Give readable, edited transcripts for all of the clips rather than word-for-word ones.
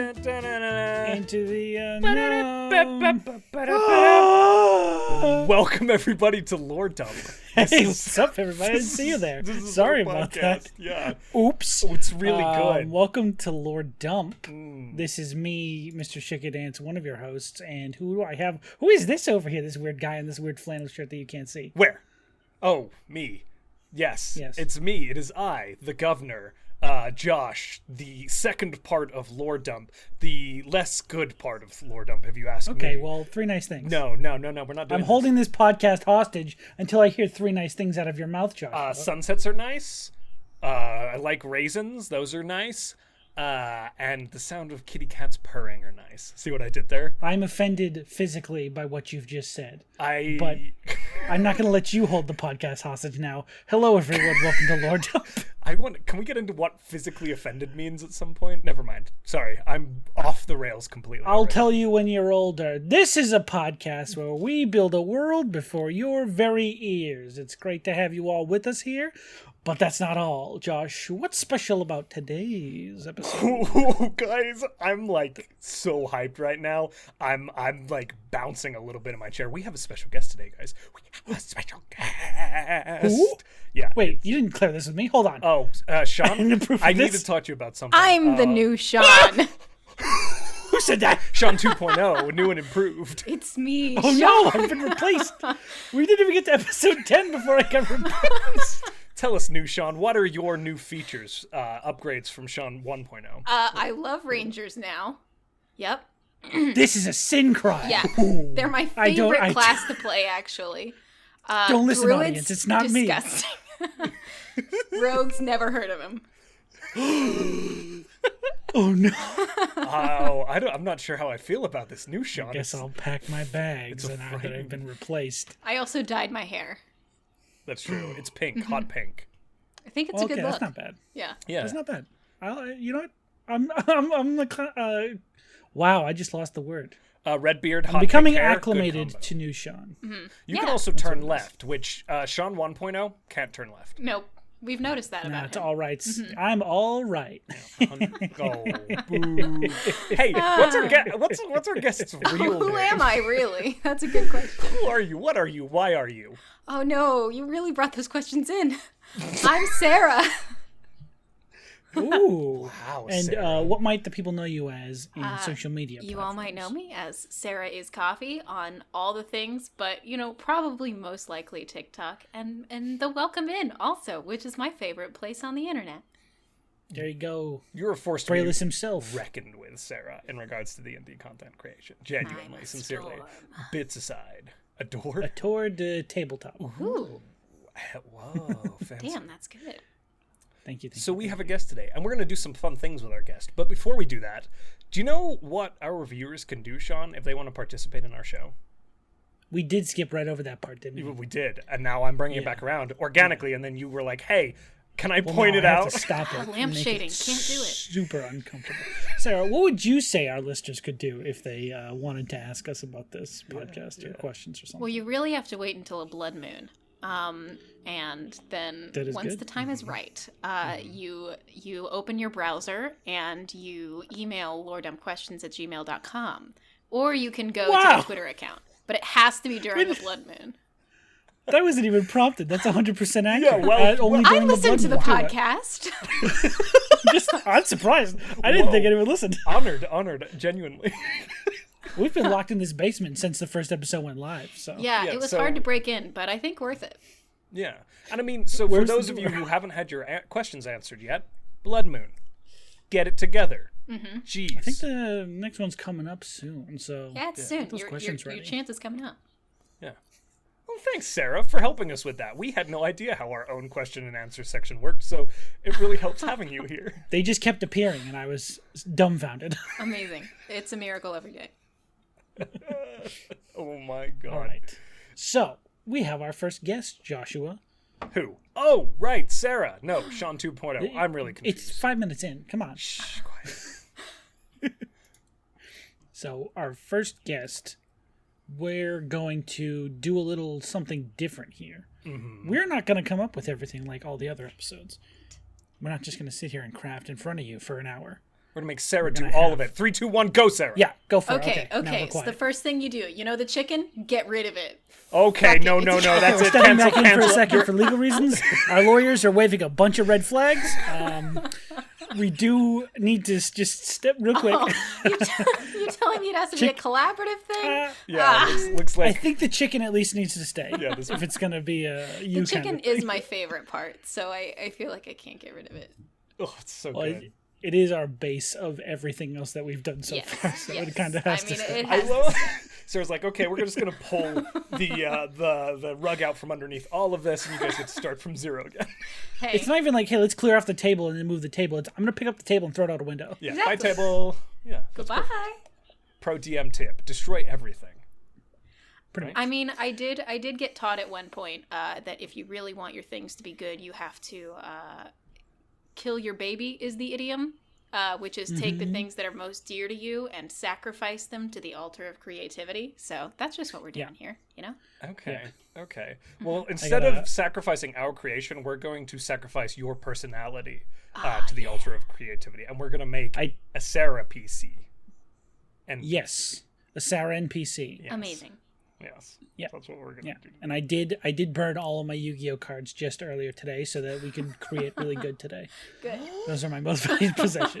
Into the unknown. Welcome everybody to Lore Dump. Hey, what's up, everybody? I didn't see you there. Sorry about that. Yeah. Oops. Oh, it's really good. Welcome to Lore Dump. This is me, Mr. Shikadance, one of your hosts. And who do I have? Who is this over here? This weird guy in this weird flannel shirt that you can't see. Where? Oh, me. Yes. It's me. It is I, the governor. Josh, the second part of Lore Dump, the less good part of Lore Dump, if you ask me. Okay, well, three nice things. No, we're not doing I'm holding this podcast hostage until I hear three nice things out of your mouth, Josh. Sunsets are nice. I like raisins. Those are nice. And the sound of kitty cats purring are nice. See what I did there? I'm offended physically by what you've just said. But I'm not going to let you hold the podcast hostage now. Hello, everyone. Welcome to Lore Dump. Can we get into what physically offended means at some point? Never mind. Sorry, I'm off the rails completely. I'll tell you when you're older. This is a podcast where we build a world before your very ears. It's great to have you all with us here. But that's not all. Josh, what's special about today's episode? Ooh, guys, I'm like so hyped right now. I'm like bouncing a little bit in my chair. We have a special guest today, guys. We have a special guest. Who? Yeah. Wait, you didn't clear this with me. Hold on. Oh, Sean, I need to talk to you about something. I'm the new Sean. Who said that? Sean 2.0, new and improved. It's me, Oh Sean. no, I've been replaced. We didn't even get to episode 10 before I got replaced. Tell us, new Sean, what are your new features, upgrades from Sean 1.0? I love Rangers now. Yep. This is a sin crime. Yeah. They're my I don't- favorite class to play, actually. Don't listen, Druids, audience. It's not me. disgusting. Rogues, never heard of him. Oh no. Oh, I'm not sure how I feel about this new Sean. Guess I'll pack my bags now that I've been replaced. I also dyed my hair. That's true. It's pink, hot pink. I think it's a good Okay, look. that's not bad. Yeah. Yeah. That's not bad. You know what? I'm the wow, I just lost the word. Redbeard, hot I'm becoming pink hair, good acclimated combo. to new Sean. You can also turn left, which Sean 1.0 can't turn left. Nope. We've noticed that Nah, about it's him. all right. I'm all right. Oh, boo. Hey, what's our guest's real Who name? am I, really? That's a good question. Who are you? What are you? Why are you? Oh, no. You really brought those questions in. I'm Sarah. Ooh. Wow, And Sarah. what might the people know you as in social media? You all might know me as Sarahiscoffee on all the things, but, probably most likely TikTok and the Welcome In also, which is my favorite place on the internet. There you go. You were forced to Brayless be himself. reckoned with, Sarah, in regards to D&D content creation. Genuinely, I'm a sincerely. storm. Bits aside. Adored? A toward the tabletop. Ooh, Whoa, fancy. damn, that's good. Thank you. So we have a guest today, and we're going to do some fun things with our guest. But before we do that, do you know what our viewers can do, Sean, if they want to participate in our show? We did skip right over that part, didn't we? We did, and now I'm bringing it back around organically, and then you were like, hey, can I point it I have out? to stop it. Lamp and make shading. it Can't do it. Super uncomfortable. Sarah, what would you say our listeners could do if they wanted to ask us about this podcast or questions or something? Well, you really have to wait until a blood moon. And then That is once good. the time is right, you open your browser and you email loredumpquestions@gmail.com. Or you can go to Wow. the Twitter account. But it has to be during the blood moon. That wasn't even prompted. That's 100% accurate. Yeah, well, only I during listened to the blood moon. podcast. I'm surprised. I didn't think anyone listened. Honored, genuinely. We've been locked in this basement since the first episode went live. So Yeah, Yeah, it was so- hard to break in, but I think worth it. Yeah. And I mean, so for Where's those the of you who haven't had your questions answered yet, Blood Moon. Get it together. Jeez. I think the next one's coming up soon. So Yeah, it's soon. get those Your questions ready. chance is coming up. Yeah. Well, thanks, Sarah, for helping us with that. We had no idea how our own question and answer section worked, so it really helps having you here. They just kept appearing, and I was dumbfounded. Amazing. It's a miracle every day. Oh my god. All right. So we have our first guest, Joshua. Who? Oh, right, Sarah. No, Sean 2.0. I'm really confused. It's 5 minutes in. Come on. Shh, quiet. So our first guest, we're going to do a little something different here. We're not going to come up with everything like all the other episodes. We're not just going to sit here and craft in front of you for an hour. We're going to make Sarah do all of it. 3, 2, 1, go, Sarah. Yeah, go for it. it. Okay. So the first thing you do, the chicken? Get rid of it. Okay, no. That's it. Stepping back in for a second for legal reasons. Our lawyers are waving a bunch of red flags. We do need to just step real quick. You're telling me it has to be a collaborative thing? Looks like... I think the chicken at least needs to stay. Yeah, if it's going to be The chicken is my favorite part, so I feel like I can't get rid of it. Oh, it's so good. It is our base of everything else that we've done so far, so it kind of has to stay. I love... Sarah's like, okay, we're just going to pull the rug out from underneath all of this, and you guys get to start from zero again. Hey. It's not even like, hey, let's clear off the table and then move the table. It's, I'm going to pick up the table and throw it out a window. Yeah, exactly. Bye, table. Yeah. Goodbye. Pro DM tip: destroy everything. Pretty much. I mean, I did get taught at one point that if you really want your things to be good, you have to kill your baby, is the idiom. Which is take the things that are most dear to you and sacrifice them to the altar of creativity. So that's just what we're doing here, Okay. Well, instead of sacrificing our creation, we're going to sacrifice your personality to the altar of creativity. And we're going to make a Sarah PC. And yes, a Sarah NPC. Yes. Amazing. Yes. Yeah. That's what we're going to do. And I did burn all of my Yu-Gi-Oh cards just earlier today so that we could create really good today. Good. Those are my most valued possession.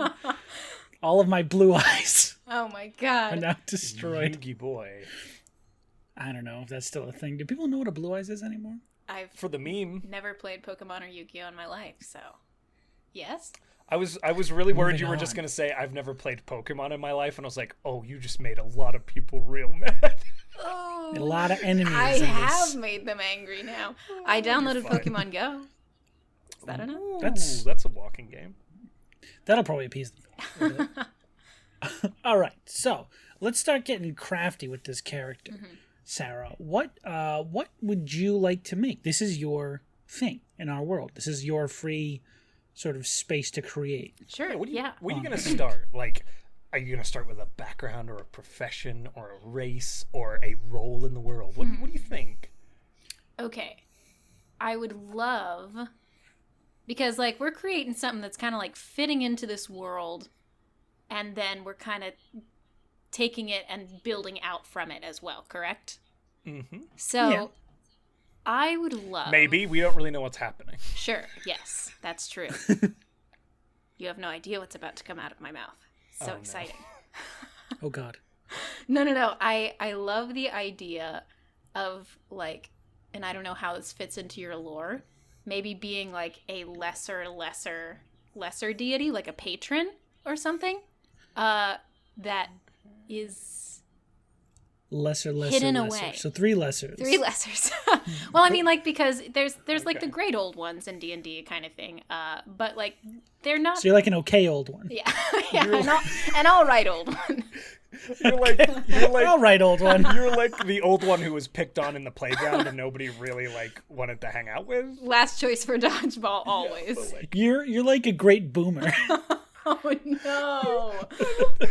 All of my blue eyes. Oh my god. Are now destroyed. Yu-Gi boy. I don't know if that's still a thing. Do people know what a blue eyes is anymore? For the meme. Never played Pokemon or Yu-Gi-Oh in my life, so yes. I was really worried you were just going to say I've never played Pokemon in my life, and I was like, oh, you just made a lot of people real mad. Oh, a lot of enemies. I have made them angry now. I downloaded Pokemon Go. Is that enough? That's a walking game. That'll probably appease them. All right, so let's start getting crafty with this character. Sarah, what would you like to make? This is your thing in our world. This is your free sort of space to create. Sure. What are you going to start? Like, are you going to start with a background or a profession or a race or a role in the world? What do you think? Okay. I would love, because like we're creating something that's kind of like fitting into this world, and then we're kind of taking it and building out from it as well, correct? Mm-hmm. So I would love... Maybe. We don't really know what's happening. Sure. Yes, that's true. You have no idea what's about to come out of my mouth. So exciting. Oh, God. No. I love the idea of, like, and I don't know how this fits into your lore, maybe being, like, a lesser deity, like a patron or something, that is... Lesser, hidden away. So 3 lessers. 3 lessers. Well, I mean, like, because there's like the great old ones in D&D kind of thing, but like they're not. So you're like an okay old one. Yeah, an all right old one. You're like all right old one. You're like the old one who was picked on in the playground and nobody really like wanted to hang out with. Last choice for dodgeball always. Yeah, you're like a great boomer. Oh no!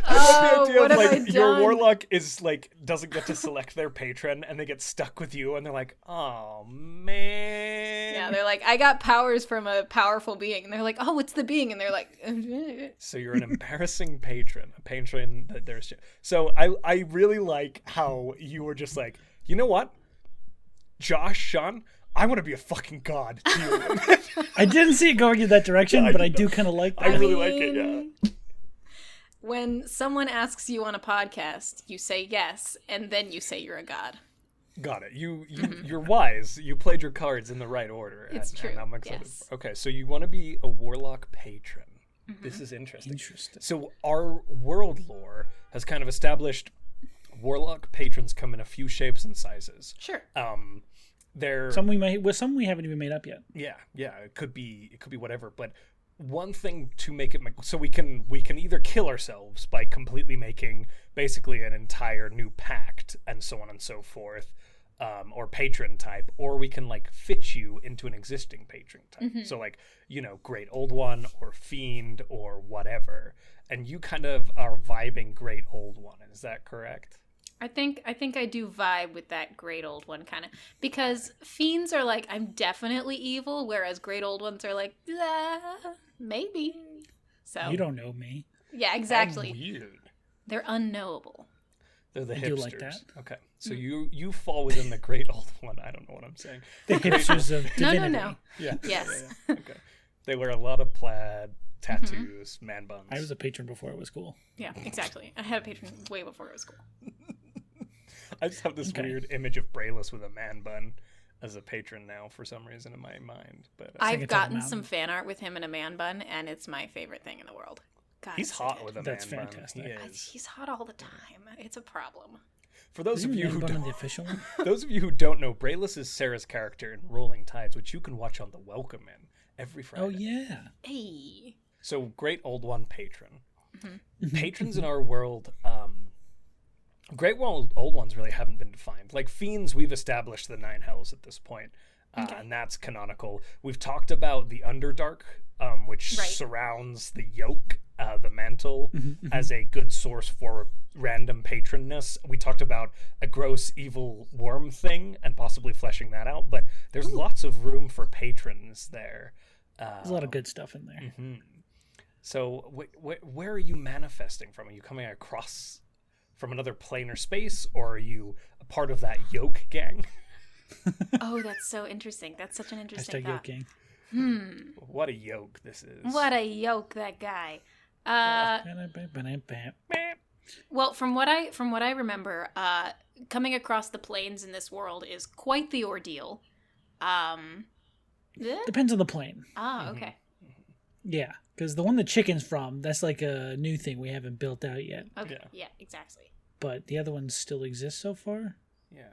I love the idea of like your warlock is like doesn't get to select their patron and they get stuck with you and they're like, oh man. Yeah, they're like, I got powers from a powerful being, and they're like, oh, what's the being? And they're like, so you're an embarrassing patron, a patron that there's. So I really like how you were just like, you know what, Josh, Sean, I want to be a fucking god. I didn't see it going in that direction, but I do kind of like that. I really like it, yeah. When someone asks you on a podcast, you say yes, and then you say you're a god. Got it. You're wise. You played your cards in the right order. It's true. And I'm excited. Yes. Okay, so you want to be a warlock patron. Mm-hmm. This is interesting. So our world lore has kind of established warlock patrons come in a few shapes and sizes. Sure. Some we haven't even made up yet. Yeah. It could be whatever. But one thing to make it so we can either kill ourselves by completely making basically an entire new pact and so on and so forth, or patron type, or we can like fit you into an existing patron type. Mm-hmm. So like, Great Old One or Fiend or whatever. And you kind of are vibing Great Old One. Is that correct? I think I do vibe with that Great Old One kind of, because fiends are like, I'm definitely evil, whereas Great Old Ones are like, maybe. So you don't know me. Yeah, exactly. Weird. They're unknowable. They're the I hipsters. do like that. Okay, so you fall within the great old one. I don't know what I'm saying. The hipsters of divinity. No. Yeah. Yes. Yeah. Okay. They wear a lot of plaid, tattoos, man buns. I was a patron before it was cool. Yeah, exactly. I had a patron way before it was cool. I just have this weird image of Brayless with a man bun as a patron now for some reason in my mind. But I've gotten some fan art with him in a man bun, and it's my favorite thing in the world. God, he's hot with a That's man fantastic. bun. He is. He's hot all the time. It's a problem. For those of you who don't, don't, the official one? those of you who don't know, Brayless is Sarah's character in Rolling Tides, which you can watch on the Welcome In every Friday. Oh yeah. Hey. So great old one patron. Mm-hmm. Patrons in our world, great old ones really haven't been defined. Like fiends, we've established the 9 hells at this point, and that's canonical. We've talked about the Underdark, which surrounds the yoke, the mantle, as a good source for random patronness. We talked about a gross evil worm thing and possibly fleshing that out, but there's lots of room for patrons there. There's a lot of good stuff in there. So where are you manifesting from? Are you coming across from another plane or space, or are you a part of that yoke gang? Oh, that's so interesting. That's such an interesting Hashtag thought. yoking. What a yoke this is. What a yoke, that guy. Well, from what I remember, coming across the planes in this world is quite the ordeal. Depends on the plane. Okay. Yeah, because the one the chicken's from, that's like a new thing we haven't built out yet. Okay. Yeah, exactly. But the other ones still exist so far. Yeah.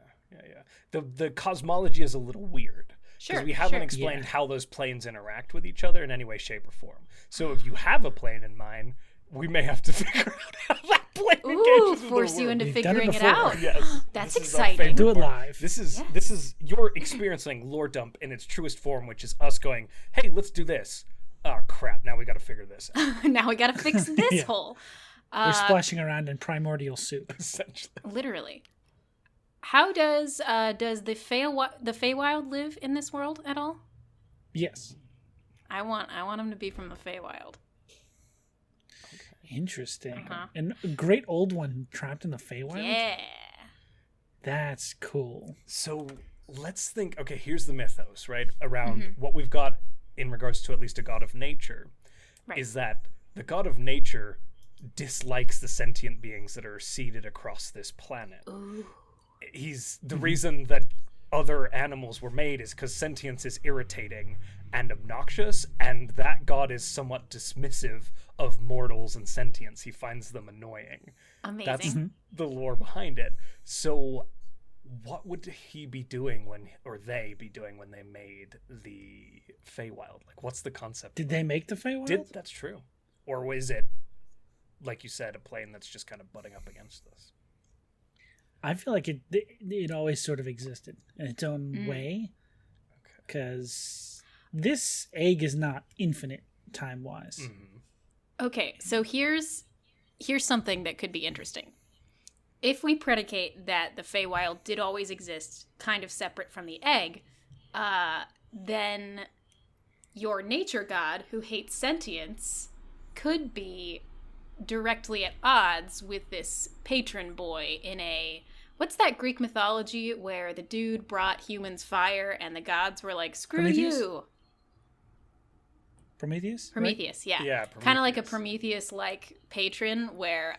The cosmology is a little weird. Sure. We haven't explained how those planes interact with each other in any way, shape, or form. So if you have a plane in mind, we may have to figure out how that plane engages with force the you world. into figuring it out. Yes. That's This is our exciting. favorite Do it part. live. This is you're experiencing lore dump in its truest form, which is us going, "Hey, let's do this." Oh crap! Now we got to figure this out. Now we got to fix this hole. We're splashing around in primordial soup. Essentially. Literally. How does the Feywild live in this world at all? Yes. I want him to be from the Feywild. Interesting. And a great old one trapped in the Feywild? Yeah. That's cool. So let's think. Okay, here's the mythos, right? Around what we've got in regards to at least a god of nature, is that the god of nature dislikes the sentient beings that are seeded across this planet. Ooh. He's the reason that other animals were made is because sentience is irritating and obnoxious, and that god is somewhat dismissive of mortals and sentience. He finds them annoying. Amazing. That's the lore behind it. So what would he be doing or they be doing when they made the Feywild? Like, what's the concept? Did they make the Feywild? That's true. Or is it, like you said, a plane that's just kind of butting up against us? I feel like it always sort of existed in its own way, because this egg is not infinite time-wise. Okay, so here's something that could be interesting. If we predicate that the Feywild did always exist, kind of separate from the egg, then your nature god, who hates sentience, could be directly at odds with this patron boy in a... What's that Greek mythology where the dude brought humans fire and the gods were like, screw Prometheus? you? Prometheus? Prometheus, right? yeah. Kind of like a Prometheus-like patron where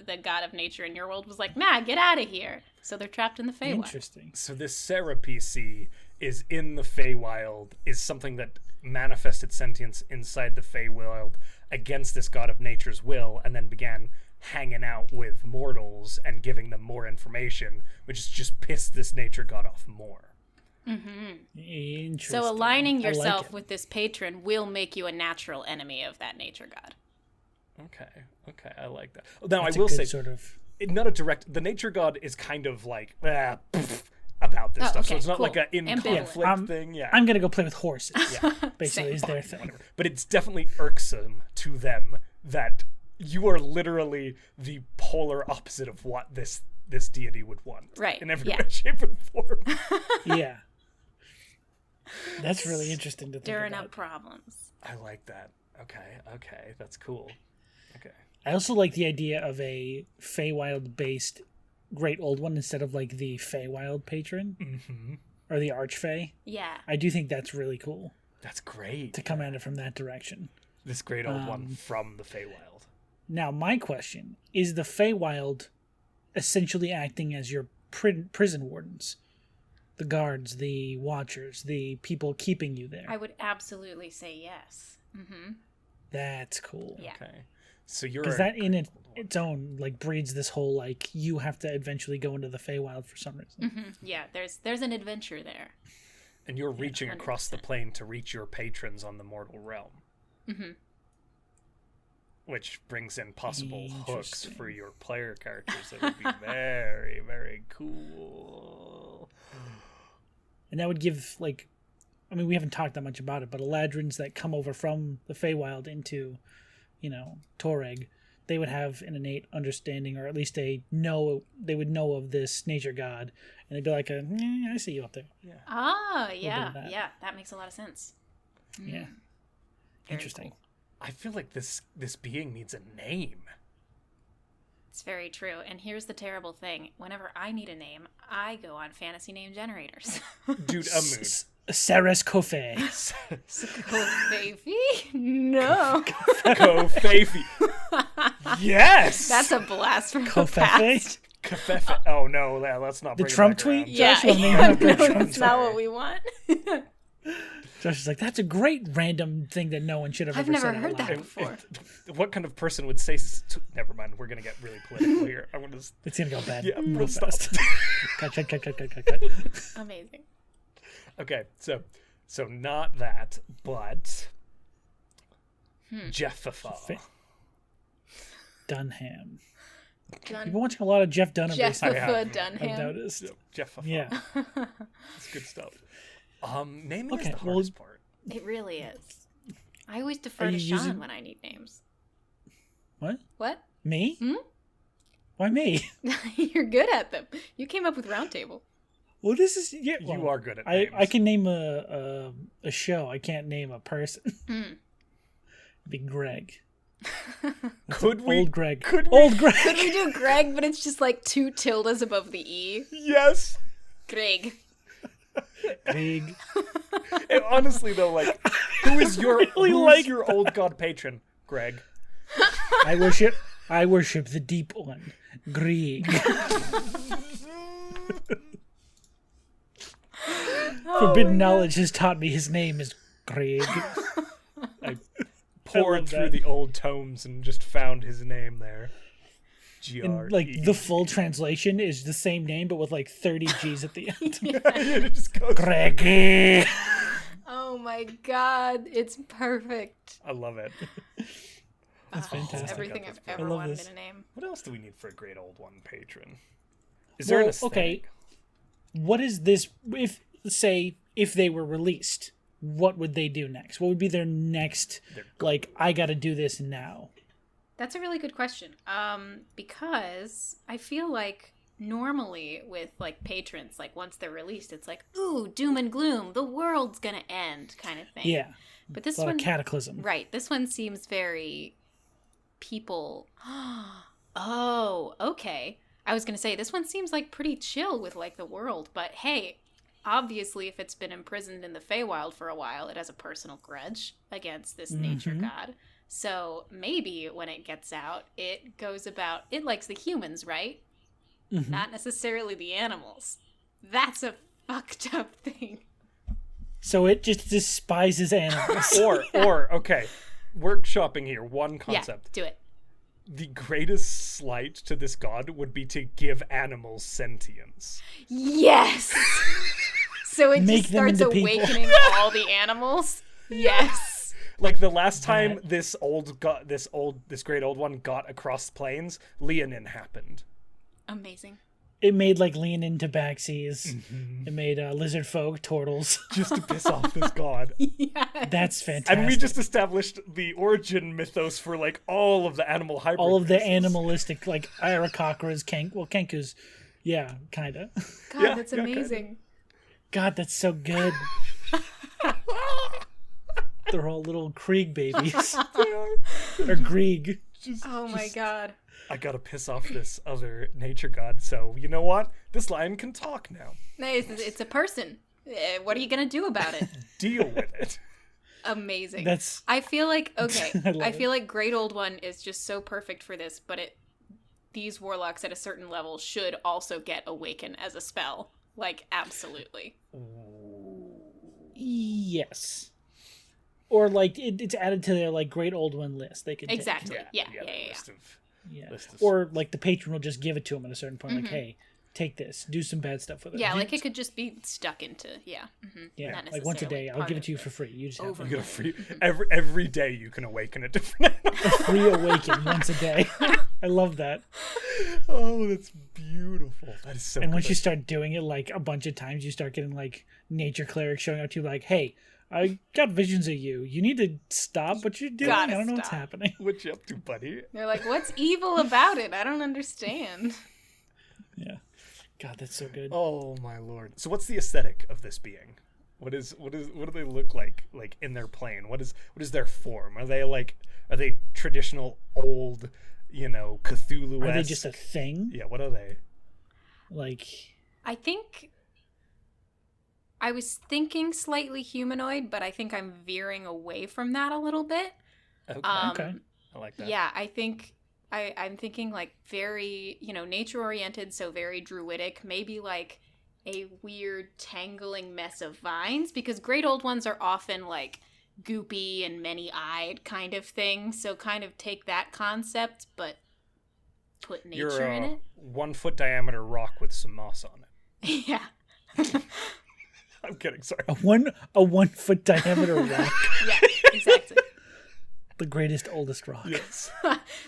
the god of nature in your world was like, nah, get out of here. So they're trapped in the Feywild. Interesting. So this Sarahiscoffee is in the Feywild, is something that manifested sentience inside the Feywild against this god of nature's will, and then began hanging out with mortals and giving them more information, which has just pissed this nature god off more. Interesting. So aligning I like yourself it. with this patron will make you a natural enemy of that nature god. Okay, I like that. Now, That's I will a good say, sort of... not a direct... The nature god is kind of like, about this stuff, so okay, it's not cool. like a in-conflict thing. Yeah, I'm going to go play with horses. Yeah. Basically, is their thing. Whatever. But it's definitely irksome to them that you are literally the polar opposite of what this deity would want. Right, In every yeah. way, shape, and form. Yeah. That's really interesting to think Stirring about. up problems. I like that. Okay, that's cool. Okay. I also like the idea of a Feywild-based Great Old One instead of like the Feywild patron or the Archfey. Yeah. I do think that's really cool. That's great. To come at it from that direction. This Great Old One from the Feywild. Now, my question, is the Feywild essentially acting as your prison wardens? The guards, the watchers, the people keeping you there? I would absolutely say yes. Mm-hmm. That's cool. Yeah. Okay. So you're... Because that in its own, like, breeds this whole, like, you have to eventually go into the Feywild for some reason. Mm-hmm. Yeah, there's an adventure there. And you're reaching across the plane to reach your patrons on the mortal realm. Mm-hmm. Which brings in possible hooks for your player characters that would be very, very cool. And that would give, like, I mean, we haven't talked that much about it, but Eladrins that come over from the Feywild into, you know, Toreg, they would have an innate understanding, or at least they would know of this nature god, and they'd be like, I see you up there. Yeah. Ah, yeah, that makes a lot of sense. Yeah. Very interesting. Cool. I feel like this being needs a name. It's very true. And here's the terrible thing. Whenever I need a name, I go on fantasy name generators. Dude, a mood. Sarahiscoffee. Sarahiscoffee? No. Sarahiscoffee. Yes! That's a blast from the past. Kafefe. Oh, no, let's not bring the Trump it back tweet? around. Yeah, that's not what we want. Josh is like, that's a great random thing that no one should have ever said. I've never heard that before. What kind of person would say... Never mind, we're going to get really political here. It's going to go bad. Yeah, we'll stop. Cut. Amazing. Okay, so not that, but... Jeffafa. Dunham. You've been watching a lot of Jeff Dunham recently. Jeffafa Dunham. I've noticed. Jeffafa. Yeah. It's good stuff. Naming is the hardest part. It really is. I always defer to Sean when I need names. What? What? Me? Why me? You're good at them. You came up with Roundtable. Well, this is... Yeah, you are good at names. I can name a show. I can't name a person. It'd be Gréég. Could we? Old Gréég. Old Gréég. Could we do Gréég, but it's just like 2 tildes above the E? Yes. Gréég. Gréég. Honestly, though, like, who's your old god patron? Gréég. I worship the deep one, Gréég. Forbidden knowledge has taught me his name is Gréég. I poured through the old tomes and just found his name there. And, like, the full translation is the same name, but with like 30 G's at the end. It just goes. Gréég. Oh my god, it's perfect. I love it. That's fantastic. Everything I've ever wanted in a name. What else do we need for a Great Old One patron? Is there an aesthetic? Okay. What is this? If they were released, what would they do next? What would be their next? Like, I got to do this now. That's a really good question. Because I feel like normally with like patrons, like once they're released, it's like, ooh, doom and gloom, the world's gonna end, kind of thing. Yeah. But this a lot one, of cataclysm. Right. This one seems very people. Oh, okay. I was gonna say this one seems like pretty chill with like the world, but hey, obviously if it's been imprisoned in the Feywild for a while, it has a personal grudge against this nature god. So maybe when it gets out, it goes about, it likes the humans, right? Not necessarily the animals. That's a fucked up thing. So it just despises animals. Or okay, workshopping here, one concept. Yeah, do it. The greatest slight to this god would be to give animals sentience. Yes! So it Make just them starts into people. awakening all the animals? Yes! Like the last time this great old one got across plains, Leonin happened. Amazing. It made like Leonin tabaxis. It made lizard folk turtles. Just to piss off this god. Yes. That's fantastic. And we just established the origin mythos for like all of the animal hybrid all of the races. animalistic, like Aarakocras, Kenkus. Yeah, kind of. God, that's amazing. God, that's so good. They're all little Krieg babies. They are. Or Gréég. Oh my god. I gotta piss off this other nature god, so you know what? This lion can talk now. It's a person. What are you gonna do about it? Deal with it. Amazing. That's. I feel like I feel it. like Great Old One is just so perfect for this, but these warlocks at a certain level should also get Awaken as a spell. Like, absolutely. Yes. Or like it's added to their like Great Old One list. They could exactly. Take. Yeah. Or like the patron will just give it to them at a certain point. Like, hey, take this, do some bad stuff with it. Yeah, like it could just be stuck into yeah, like once a day. I'll give it to you for free. You just have you get a free every day. You can awaken a different animal. A free awaken once a day. I love that. Oh, that's beautiful. That is so. And once you start doing it like a bunch of times, you start getting like nature clerics showing up to you like, hey, I got visions of you. You need to stop what you're doing. I don't know what's happening. What you up to, buddy? They're like, what's evil about it? I don't understand. Yeah. God, that's so good. Oh my lord. So what's the aesthetic of this being? What do they look like in their plane? What is their form? Are they traditional old, Cthulhu-esque? Are they just a thing? Yeah, what are they? Like, I think I was thinking slightly humanoid, but I think I'm veering away from that a little bit. Okay. Okay. I like that. Yeah, I think I'm thinking like very, nature oriented, so very druidic, maybe like a weird tangling mess of vines, because Great Old Ones are often like goopy and many-eyed kind of thing. So kind of take that concept, but put nature in it. 1 foot diameter rock with some moss on it. Yeah. I'm kidding. Sorry. a 1 foot diameter rock. Yeah, exactly. The greatest, oldest rock. Yes.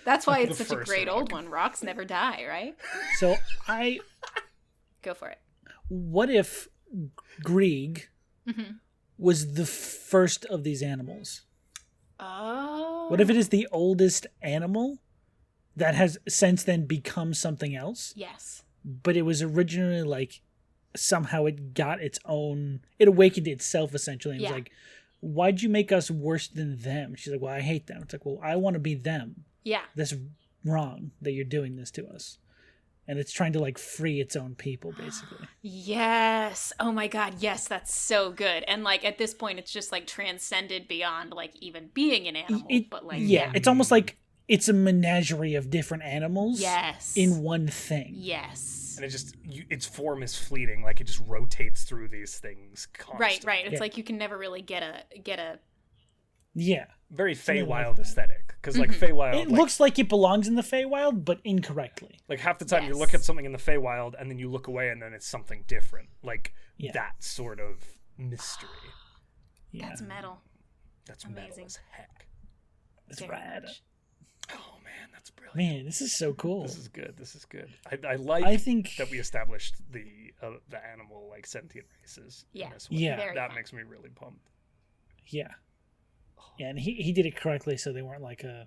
That's why it's The such a first great rock. old one. Rocks never die, right? So Go for it. what if Gréég was the first of these animals? Oh. What if it is the oldest animal that has since then become something else? Yes. But it was originally like somehow it got its own, it awakened itself essentially and was like, why'd you make us worse than them? She's like, well, I hate them. It's like, well, I want to be them. Yeah. That's wrong that you're doing this to us. And it's trying to like free its own people, basically. Yes. Oh my God. Yes, that's so good. And like at this point, it's just like transcended beyond like even being an animal. But like, it's almost like it's a menagerie of different animals. Yes. In one thing. Yes. And its form is fleeting. Like it just rotates through these things constantly. Right. It's like you can never really get a. Yeah. Very Feywild aesthetic. Because like Feywild, it looks like it belongs in the Feywild, but incorrectly. Like half the time you look at something in the Feywild and then you look away and then it's something different. Like that sort of mystery. Yeah. That's metal. That's amazing. Metal as heck. It's rad. Oh man, that's brilliant. Man, this is so cool. This is good. I think that we established the animal like sentient races. Yeah. In this way. Yeah. That makes me really pumped. Yeah. Yeah, and he did it correctly so they weren't like a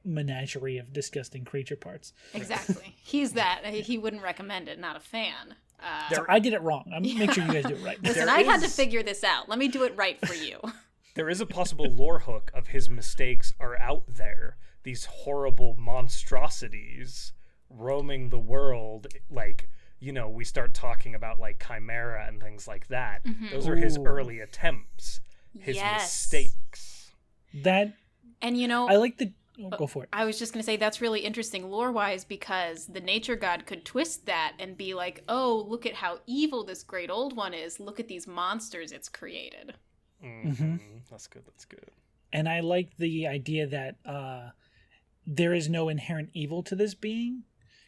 menagerie of disgusting creature parts. Exactly. He's that. He wouldn't recommend it, not a fan. So I did it wrong. I'm gonna make sure you guys do it right. Listen, I had to figure this out. Let me do it right for you. There is a possible lore hook of his mistakes are out there. These horrible monstrosities roaming the world, like, we start talking about like Chimera and things like that. Those are his early attempts, his mistakes. That, and I like the. Go for it. I was just going to say that's really interesting lore-wise because the nature god could twist that and be like, oh, look at how evil this Great Old One is. Look at these monsters it's created. That's good. And I like the idea that there is no inherent evil to this being.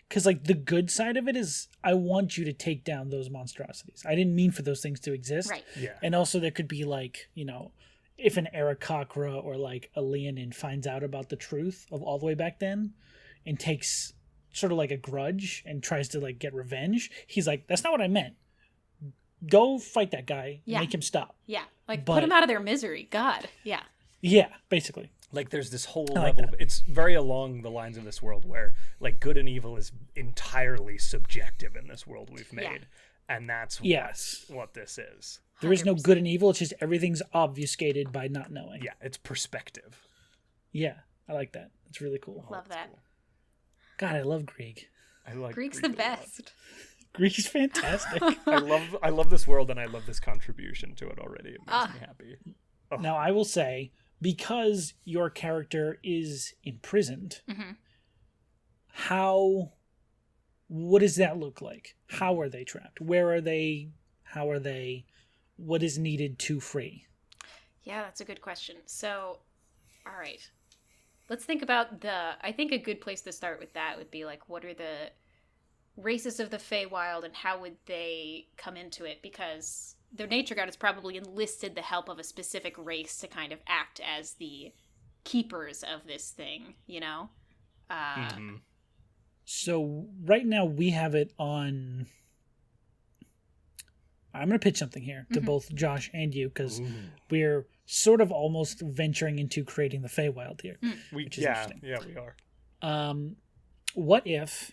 Because, like, the good side of it is I want you to take down those monstrosities. I didn't mean for those things to exist. Right. Yeah. And also there could be, like, if an Aarakocra or, like, a Leonin finds out about the truth of all the way back then and takes sort of like a grudge and tries to, like, get revenge, he's like, that's not what I meant. Go fight that guy. Yeah. Make him stop. Yeah. Like, put him out of their misery. God. Yeah. Yeah, basically. Like there's this whole level it's very along the lines of this world where like good and evil is entirely subjective in this world we've made. And that's what this is. There is no good and evil, it's just everything's obfuscated by not knowing. Yeah, it's perspective. Yeah, I like that. It's really cool. Love that. Cool. God, I love Gréég. I like Greek's Gréég the a lot. best. Gréég's fantastic. I love this world, and I love this contribution to it already. It makes me happy. Oh. Now, I will say, because your character is imprisoned, what does that look like? How are they trapped? Where are they? How are they? What is needed to free? Yeah, that's a good question. So, all right. Let's think about I think a good place to start with that would be like, what are the races of the Feywild and how would they come into it? Because their nature god has probably enlisted the help of a specific race to kind of act as the keepers of this thing, you know? So right now we have it on... I'm going to pitch something here to both Josh and you, because we're sort of almost venturing into creating the Feywild here, which is interesting. Yeah, we are. What if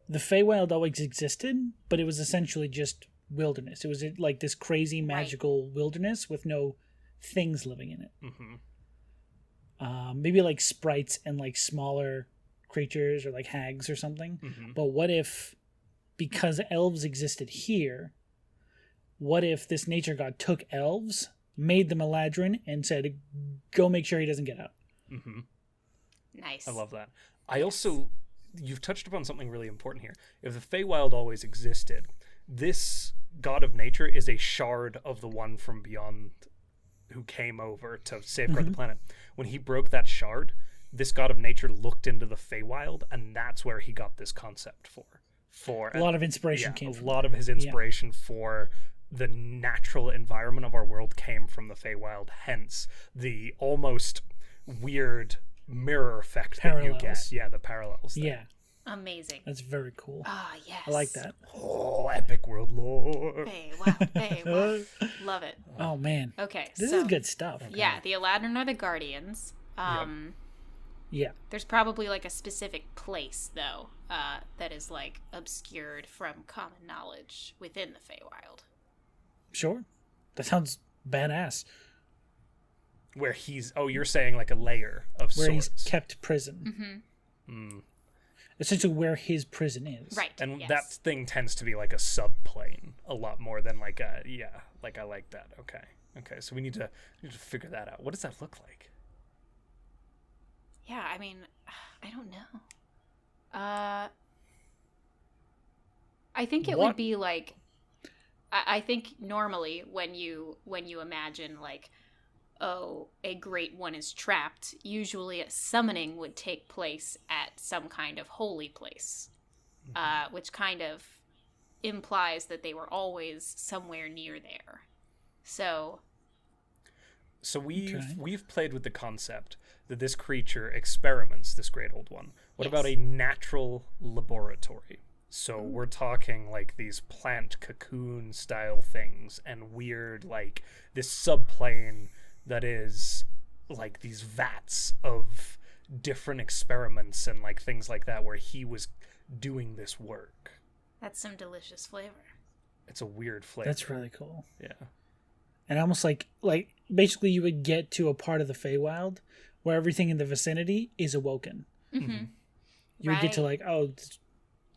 the Feywild always existed, but it was essentially just wilderness? It was like this crazy magical wilderness with no things living in it. Maybe like sprites and like smaller creatures or like hags or something. But what if, because elves existed here, what if this nature god took elves, made them Eladrin, and said, go make sure he doesn't get out? Nice. I love that. I also... You've touched upon something really important here. If the Feywild always existed, this god of nature is a shard of the one from beyond who came over to safeguard the planet. When he broke that shard, this god of nature looked into the Feywild, and that's where he got this concept for a lot of inspiration came from a lot of his inspiration for the natural environment of our world came from the Feywild, hence the almost weird mirror effect that you get. Yeah, the parallels there. Yeah. Amazing. That's very cool. Ah, yes. I like that. Oh, epic world lore. Hey, wow. Love it. Oh, man. Okay, This is good stuff. Yeah, the Eladrin are the Guardians. Yeah. There's probably like a specific place, though, that is like obscured from common knowledge within the Feywild. Sure. That sounds badass. Where he's... Oh, you're saying like a layer of where sorts. He's kept prison. Essentially where his prison is. Right. And that thing tends to be like a subplane a lot more than like a... Yeah, like I like that. Okay, so we need to figure that out. What does that look like? Yeah, I mean, I don't know. I think it would be like... I think normally when you imagine like, oh, a great one is trapped, usually a summoning would take place at some kind of holy place, which kind of implies that they were always somewhere near there. So we've played with the concept that this creature experiments, this great old one. What about a natural laboratory? So we're talking like these plant cocoon style things and weird like this subplane that is like these vats of different experiments and like things like that where he was doing this work. That's some delicious flavor. It's a weird flavor. That's really cool. Yeah. And almost like basically you would get to a part of the Feywild where everything in the vicinity is awoken. You would get to like,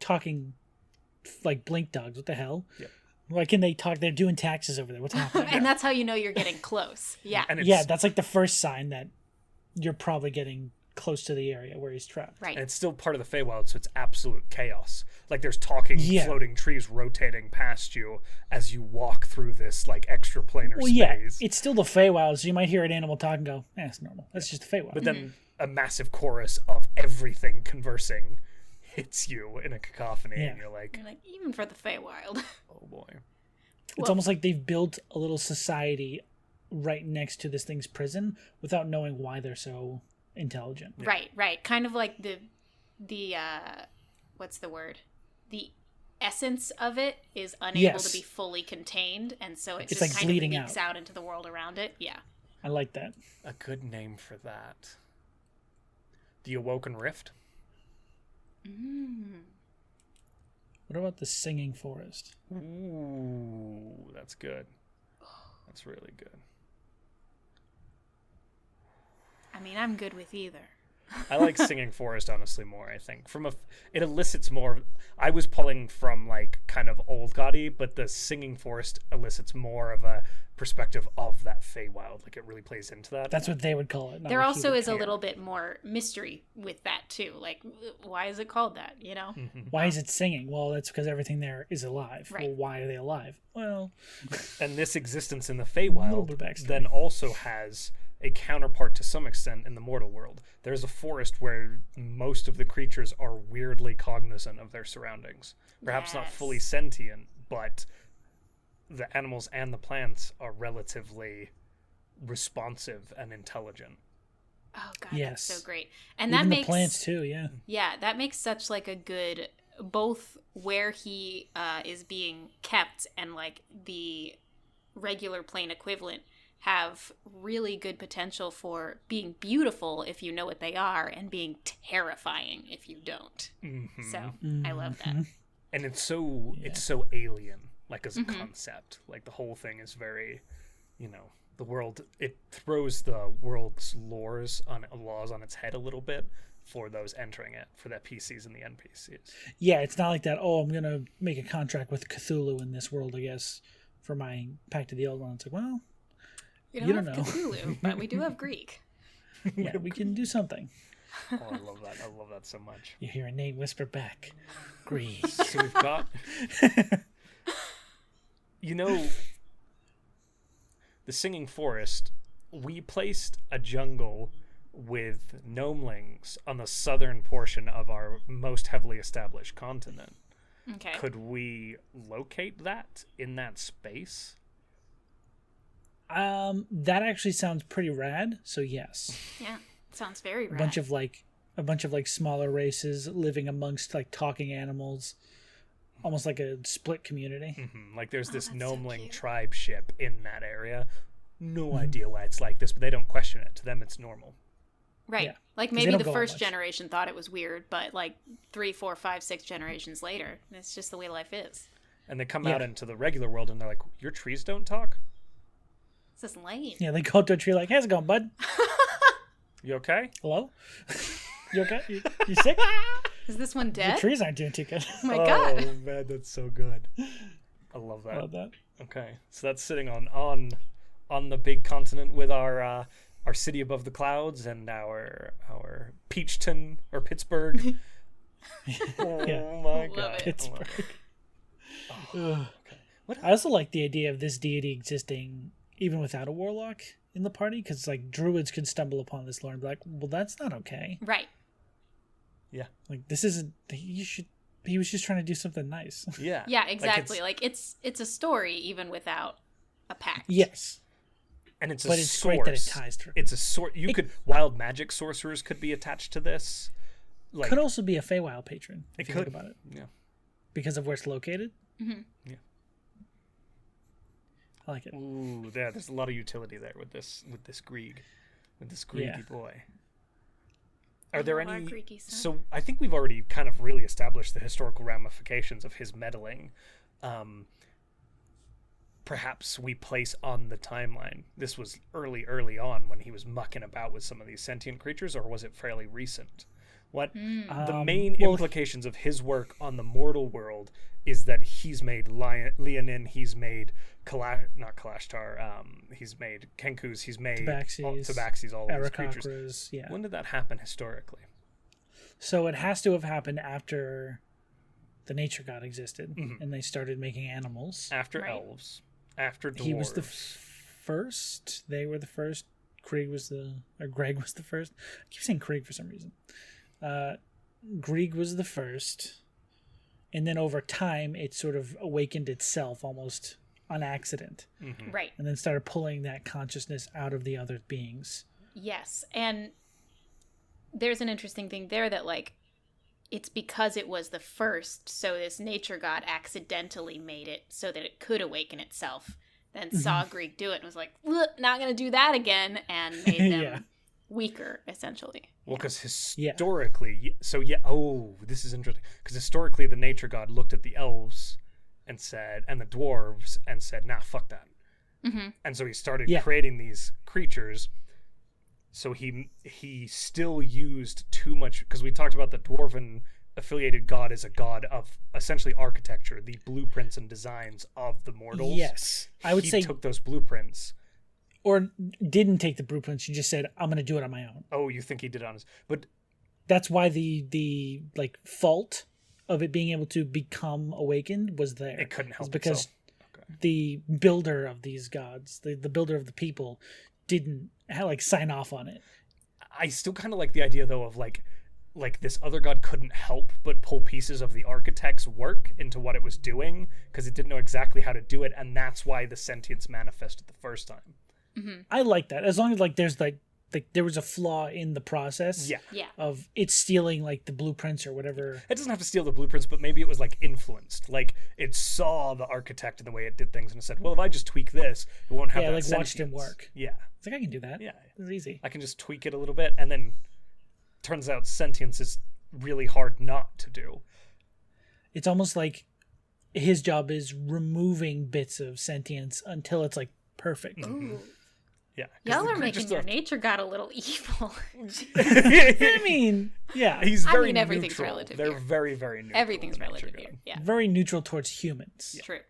talking like blink dogs. What the hell? Yep. Why can they talk? They're doing taxes over there. What's happening? And that's how you know you're getting close. Yeah. And that's like the first sign that you're probably getting close to the area where he's trapped. Right. And it's still part of the Feywild, so it's absolute chaos. Like there's talking, floating trees rotating past you as you walk through this like extraplanar space. Yeah, it's still the Feywild, so you might hear an animal talk and go, it's normal. That's just the Feywild. But then a massive chorus of everything conversing hits you in a cacophony, and you're like, even for the Feywild. Oh boy. It's almost like they've built a little society right next to this thing's prison without knowing why they're so intelligent. Right. Kind of like the what's the word? The essence of it is unable to be fully contained, and so it's just like kind bleeding of leaks out into the world around it. Yeah. I like that. A good name for that. The Awoken Rift. What about the Singing Forest? Ooh, that's good. That's really good. I mean, I'm good with either. I like Singing Forest honestly more. I think it elicits more. I was pulling from like kind of old Gotti, but the Singing Forest elicits more of a perspective of that Feywild. Like it really plays into that. That's what they would call it. There also is a little bit more mystery with that too. Like, why is it called that? You know? Why is it singing? Well, that's because everything there is alive. Right. Well, why are they alive? Well, and this existence in the Feywild then also has a counterpart to some extent in the mortal world. There's a forest where most of the creatures are weirdly cognizant of their surroundings. Perhaps not fully sentient, but the animals and the plants are relatively responsive and intelligent. Oh god, yes. That's so great. And even that makes the plants too, yeah. Yeah, that makes such like a good both where he is being kept and like the regular plane equivalent have really good potential for being beautiful if you know what they are and being terrifying if you don't. So I love that. And it's so alien, like as a concept. Like the whole thing is very, the world, it throws the world's laws on its head a little bit for those entering it, for the PCs and the NPCs. Yeah, it's not like that, I'm going to make a contract with Cthulhu in this world, I guess, for my Pact of the Old One. It's like, well, you don't know. Cthulhu, but we do have Greek. Yeah, we can do something. Oh, I love that. I love that so much. You hear a name whisper back. Gréég. So we've got... the Singing Forest, we placed a jungle with gnomelings on the southern portion of our most heavily established continent. Okay. Could we locate that in that space? That actually sounds pretty rad, so yes. Yeah, sounds very rad. A bunch of smaller races living amongst talking animals, almost like a split community. Mm-hmm. Like there's this gnomeling tribe ship in that area. No idea why it's like this, but they don't question it. To them, it's normal. Right. Yeah. Like maybe the first generation thought it was weird, but 3, 4, 5, 6 generations later, it's just the way life is. And they come out into the regular world and they're like, your trees don't talk? This is lame. Yeah, they go to a tree like, how's it going, bud? You okay? Hello? You okay? You sick? Is this one dead? The trees aren't doing too good. Oh my god. Oh man, that's so good. I love that. I love that. Okay. So that's sitting on the big continent with our city above the clouds and our Peachton or Pittsburgh. Oh my god. Pittsburgh. Okay. I also like the idea of this deity existing even without a warlock in the party, because druids could stumble upon this lore and be like, well, that's not okay. Right. Yeah. This isn't. He was just trying to do something nice. Yeah. Yeah, exactly. It's a story even without a pact. Yes. And it's it's great that it ties to it. It's a sort. Wild magic sorcerers could be attached to this. Could also be a Feywild patron. If you could. think about it. Yeah. Because of where it's located. Mm-hmm. Yeah. I like it. Ooh, there's a lot of utility there with this Gréég, boy. Are there any? So I think we've already kind of really established the historical ramifications of his meddling. Perhaps we place on the timeline. This was early on when he was mucking about with some of these sentient creatures, or was it fairly recent? What the main implications of his work on the mortal world is that he's made Leonin, he's made not Kalashtar, he's made Kenkus, he's made Tabaxis, all of these creatures. Yeah. When did that happen historically? So it has to have happened after the nature god existed, and they started making animals. After elves, after dwarves. He was the first. They were the first. Gréég was the first. I keep saying Gréég for some reason. Gréég was the first, and then over time it sort of awakened itself almost on accident. Mm-hmm. Right. And then started pulling that consciousness out of the other beings. Yes, and there's an interesting thing there that it's because it was the first, so this nature god accidentally made it so that it could awaken itself. Then saw Gréég do it and was like, not going to do that again, and made them weaker, essentially. Well, because historically, this is interesting. Because historically, the nature god looked at the elves and the dwarves and said, nah, fuck that. Mm-hmm. And so he started creating these creatures So he still used too much, because we talked about the dwarven affiliated god is a god of essentially architecture, the blueprints and designs of the mortals. Yes. I would say he took those blueprints. Or didn't take the blueprints. He just said, I'm going to do it on my own. Oh, you think he did it on his... But that's why the like fault of it being able to become awakened was there. It couldn't help because itself. The builder of these gods, the builder of the people, didn't like sign off on it. I still kind of like the idea though of like this other god couldn't help but pull pieces of the architect's work into what it was doing because it didn't know exactly how to do it, and that's why the sentience manifested the first time. Mm-hmm. I like that, as long as like there's like there was a flaw in the process. Yeah. Of it stealing like the blueprints or whatever. It doesn't have to steal the blueprints, but maybe it was like influenced. Like it saw the architect and the way it did things and it said, well, if I just tweak this, it won't have that like sentience. watched him work. Yeah. It's like, I can do that. Yeah. It's easy. I can just tweak it a little bit, and then turns out sentience is really hard not to do. It's almost like his job is removing bits of sentience until it's like perfect. Ooh. Yeah. Y'all are making your nature god a little evil. I mean, yeah. He's very everything's neutral. relative. They're here. very, very neutral. Everything's relative here. Yeah. Very neutral towards humans. Yeah. True.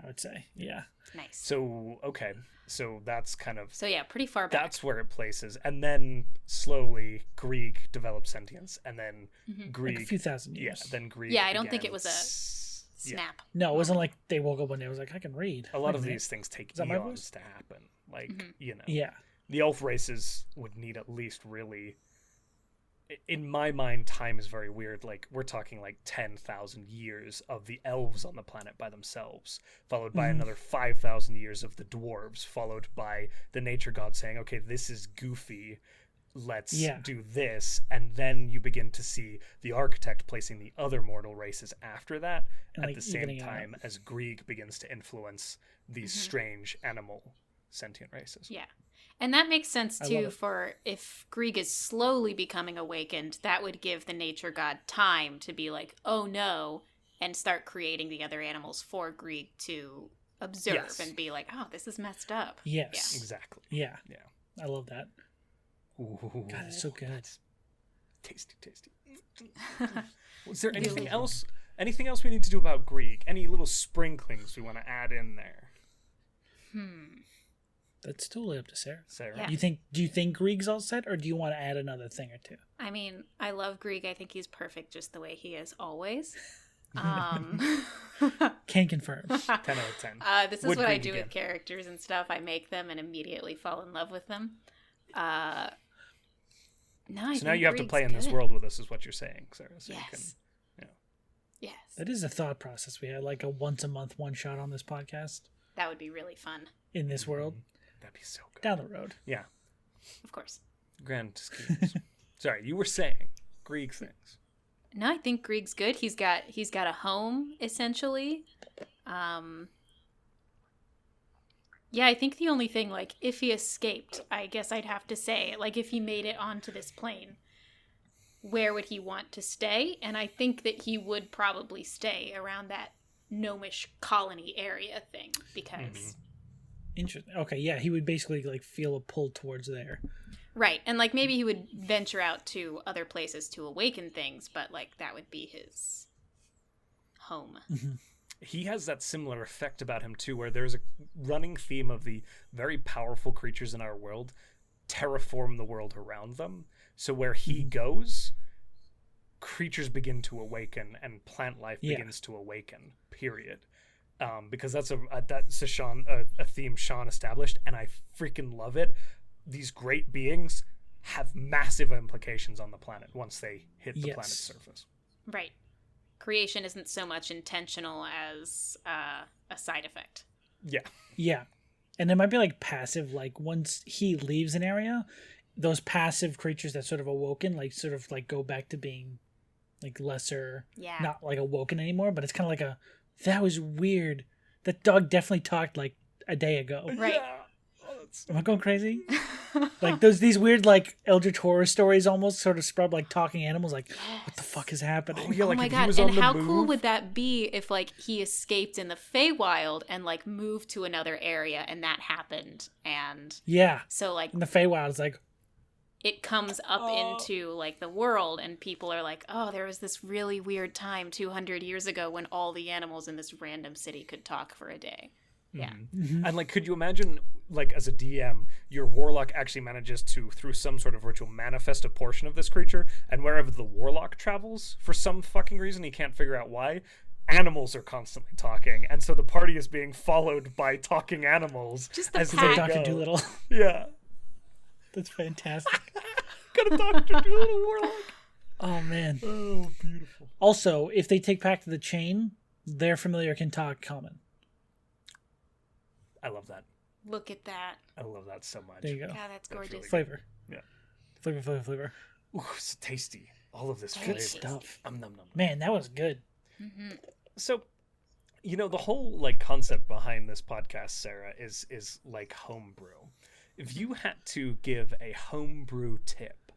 I would say. Yeah. Nice. So, okay. So that's kind of... So yeah, pretty far back. That's where it places. And then slowly Gréég developed sentience. And then Gréég... Like a few thousand years. Yeah, then Gréég... Yeah, I don't think it was a snap. No, it wasn't like they woke up one day and was like, I can read. A lot of these things take eons to happen. Like, you know. Yeah. The elf races would need at least really... In my mind, time is very weird. Like, we're talking like 10,000 years of the elves on the planet by themselves, followed by another 5,000 years of the dwarves, followed by the nature god saying, okay, this is goofy, let's do this. And then you begin to see the architect placing the other mortal races after that, and at the same time as Gréég begins to influence these strange animal sentient races. Yeah. And that makes sense, too, for if Gréég is slowly becoming awakened, that would give the nature god time to be like, oh no, and start creating the other animals for Gréég to observe and be like, oh, this is messed up. Yes. Yeah. Exactly. Yeah. Yeah. I love that. Ooh, God, it's so good. Tasty, tasty. Was there anything else? Anything else we need to do about Gréég? Any little sprinklings we want to add in there? That's totally up to Sarah. Yeah. Do you think Gréég's all set, or do you want to add another thing or two? I mean, I love Gréég. I think he's perfect just the way he is always. Can confirm. 10 out of 10. This is what I do with characters and stuff. I make them and immediately fall in love with them. So now you Gréég's have to play in good. this world with us, is what you're saying, Sarah. So yes. you can, Yes. That is a thought process. We had like a once a month one shot on this podcast That would be really fun. in this world. That'd be so good. Down the road. Yeah. Of course. Grand schemes. Sorry, you were saying Gréég things. No, I think Gréég's good. He's got a home essentially. Yeah, I think the only thing, like, if he escaped, I guess I'd have to say, like, if he made it onto this plane, where would he want to stay? And I think that he would probably stay around that gnomish colony area thing because. Interesting. Okay, yeah, he would basically like feel a pull towards there. Right, and like maybe he would venture out to other places to awaken things, but like that would be his home. He has that similar effect about him too, where there's a running theme of the very powerful creatures in our world terraform the world around them. So where he goes, creatures begin to awaken and plant life begins to awaken, period. Because that's a theme Sean established, and I freaking love it. These great beings have massive implications on the planet once they hit the planet's surface. Right. Creation isn't so much intentional as a side effect. Yeah. Yeah. And it might be like passive, like once he leaves an area, those passive creatures that sort of awoken, like sort of like go back to being like lesser, not like awoken anymore, but it's kind of like that was weird. That dog definitely talked like a day ago. Right. Yeah. Am I going crazy? Like these weird like eldritch horror stories almost sort of spread like talking animals like what the fuck is happening? Oh, yeah, like oh my if he god, was and on the how move. cool would that be if like he escaped in the Feywild and like moved to another area and that happened and Yeah. so like And the Feywild is like, it comes up into like the world, and people are like, oh, there was this really weird time 200 years ago when all the animals in this random city could talk for a day. Yeah. Mm-hmm. And like, could you imagine, like, as a DM, your warlock actually manages to, through some sort of ritual, manifest a portion of this creature, and wherever the warlock travels, for some fucking reason he can't figure out why, animals are constantly talking, and so the party is being followed by talking animals. Just the as pack. they Dr. go. Doolittle. Yeah. That's fantastic. Got a Dr. Doolittle warlock. Oh, man. Oh, beautiful. Also, if they take Pact of the Chain, their familiar can talk common. I love that. Look at that. I love that so much. There you go. God, that's gorgeous. really Flavor. Yeah. Flavor. Ooh, it's tasty. All of this Good flavor. stuff. Nom, nom, nom. Man, that was good. Mm-hmm. So, you know, the whole like concept behind this podcast, Sarah, is like homebrew. If you had to give a homebrew tip,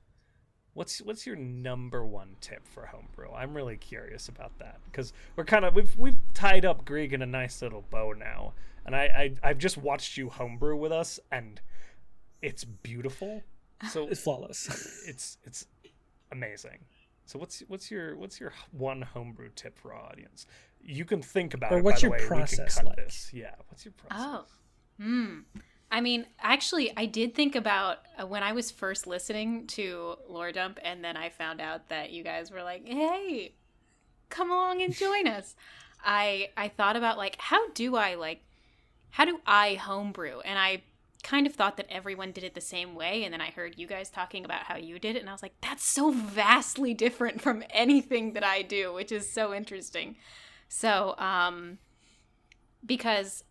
what's your number one tip for homebrew? I'm really curious about that because we're kind of we've tied up Gréég in a nice little bow now, and I've just watched you homebrew with us, and it's beautiful. So It's flawless. it's amazing. So what's your one homebrew tip for our audience? You can think about Or it. what's by your the way, process we can cut like? this. Yeah. What's your process? Oh. I mean, actually, I did think about when I was first listening to Lore Dump, and then I found out that you guys were like, hey, come along and join us. I thought about, like, how do I homebrew? And I kind of thought that everyone did it the same way, and then I heard you guys talking about how you did it, and I was like, that's so vastly different from anything that I do, which is so interesting. So, because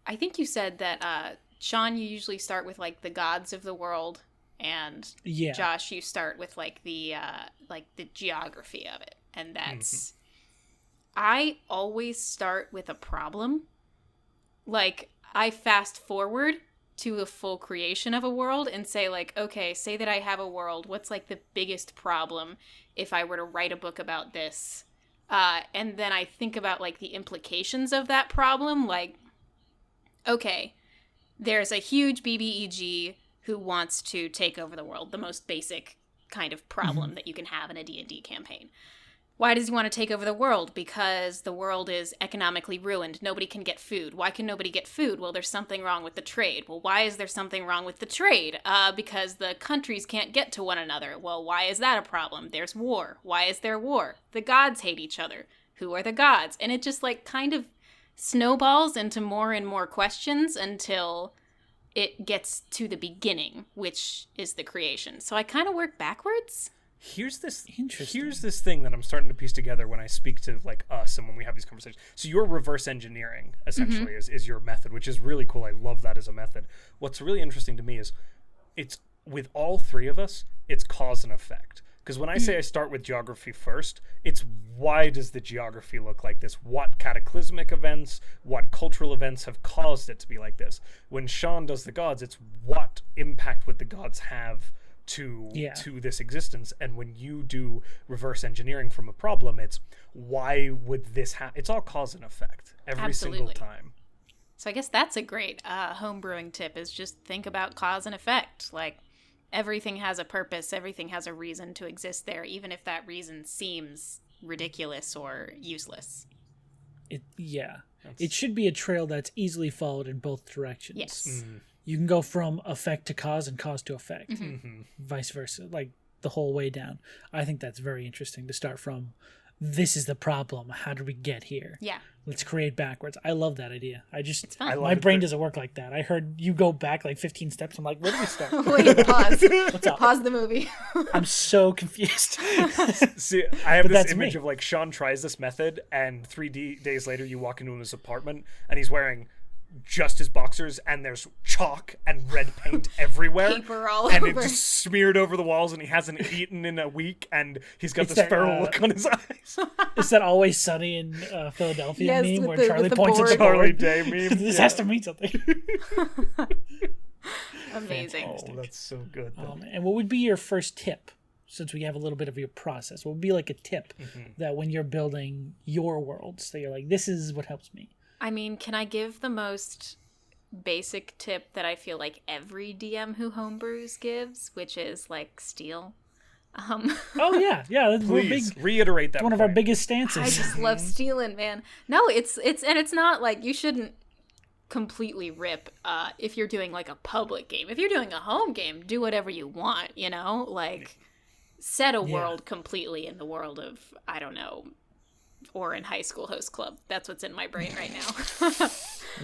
I think you said that, Sean, you usually start with like the gods of the world, and Josh, you start with like the geography of it, and that's. I always start with a problem. Like, I fast forward to a full creation of a world and say, like, okay, say that I have a world. What's like the biggest problem if I were to write a book about this? And then I think about like the implications of that problem. Like, okay, there's a huge BBEG who wants to take over the world, the most basic kind of problem that you can have in a D&D campaign. Why does he want to take over the world? Because the world is economically ruined. Nobody can get food. Why can nobody get food? Well, there's something wrong with the trade. Well, why is there something wrong with the trade? Because the countries can't get to one another. Well, why is that a problem? There's war. Why is there war? The gods hate each other. Who are the gods? And it just like kind of snowballs into more and more questions until it gets to the beginning, which is the creation. So I kind of work backwards. Here's this Interesting. thing that I'm starting to piece together when I speak to like us and when we have these conversations. So your reverse engineering essentially is your method, which is really cool. I love that as a method. What's really interesting to me is it's with all three of us, it's cause and effect. Because when I say I start with geography first, it's why does the geography look like this? What cataclysmic events, what cultural events have caused it to be like this? When Sean does the gods, it's what impact would the gods have to this existence. And when you do reverse engineering from a problem, it's why would this happen? It's all cause and effect every single time. So I guess that's a great homebrewing tip, is just think about cause and effect. Like, everything has a purpose, everything has a reason to exist there, even if that reason seems ridiculous or useless. It should be a trail that's easily followed in both directions. Yes. You can go from effect to cause and cause to effect, vice versa, like the whole way down. I think that's very interesting to start from. This is the problem. How did we get here? Yeah. Let's create backwards. I love that idea. It's fun. My brain doesn't work like that. I heard you go back like 15 steps. I'm like, where do we start? Wait, pause. What's up? Pause the movie. I'm so confused. See, I have this that's image me. of like Sean tries this method, and 3 days later you walk into his apartment, and he's wearing just his boxers, and there's chalk and red paint everywhere, Paper all and over. it just smeared over the walls, and he hasn't eaten in a week, and he's got It's this that, feral look on his eyes. It's that Always Sunny in Philadelphia Yes, meme with where the- Charlie with the points at board. the Charlie board. Day meme. This Yeah. has to mean something. Amazing. Oh, that's so good. Though. And what would be your first tip, since we have a little bit of your process? What would be like a tip that when you're building your worlds, that you're like, this is what helps me? I mean, can I give the most basic tip that I feel like every DM who homebrews gives, which is like steal. Oh yeah, Please reiterate that. One of our biggest stances. I just love stealing, man. No, it's not like you shouldn't completely rip if you're doing like a public game. If you're doing a home game, do whatever you want, you know? Like set a world completely in the world of, I don't know, or in High School Host Club. That's what's in my brain right now.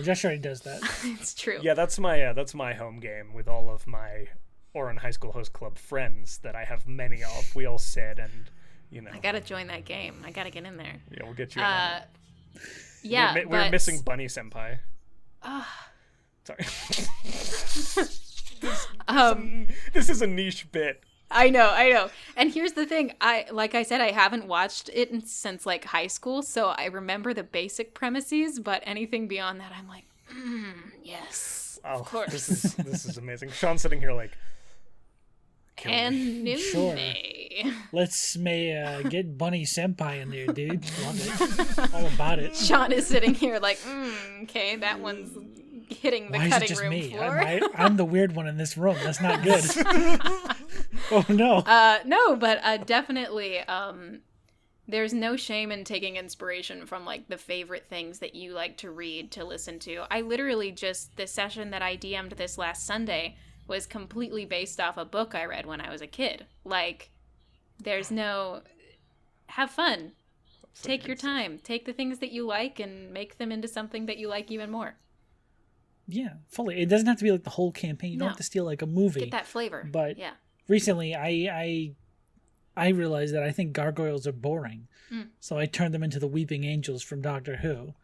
Josh already does that. It's true. Yeah, that's my home game with all of my Orin High School Host Club friends that I have many of. We all sit and, you know. I gotta join that game. I gotta get in there. Yeah, we'll get you in. Yeah, we're missing Bunny Senpai. Sorry. This is a niche bit. I know. And here's the thing. Like I said, I haven't watched it since like high school, so I remember the basic premises, but anything beyond that, I'm like, yes, of course. This is amazing. Sean's sitting here like, and sure. Let's get Bunny Senpai in there, dude. Love it. All about it. Sean is sitting here like, okay, that one's hitting the cutting room floor. I'm the weird one in this room. That's not good. Oh no. No, but definitely. There's no shame in taking inspiration from like the favorite things that you like to read, to listen to. I literally the session that I DM'd this last Sunday was completely based off a book I read when I was a kid. Like, there's no, have fun. Take your time. Take the things that you like and make them into something that you like even more. Yeah, fully. It doesn't have to be like the whole campaign. You don't have to steal like a movie. Get that flavor. But yeah. Recently, I realized that I think gargoyles are boring. So I turned them into the Weeping Angels from Doctor Who.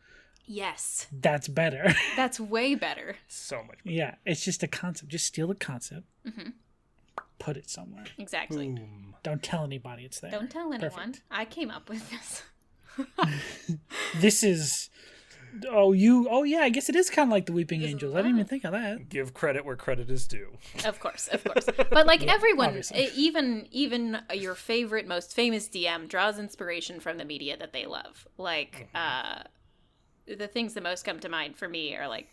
Yes. That's better. That's way better. So much better. Yeah, it's just a concept. Just steal the concept. Mm-hmm. Put it somewhere. Exactly. Boom. Don't tell anybody it's there. Don't tell anyone. Perfect. I came up with this. This is... Oh yeah, I guess it is kind of like the Weeping Angels. I didn't even think of that. Give credit where credit is due. Of course. But like everyone, obviously. even your favorite, most famous DM draws inspiration from the media that they love. Like, the things that most come to mind for me are like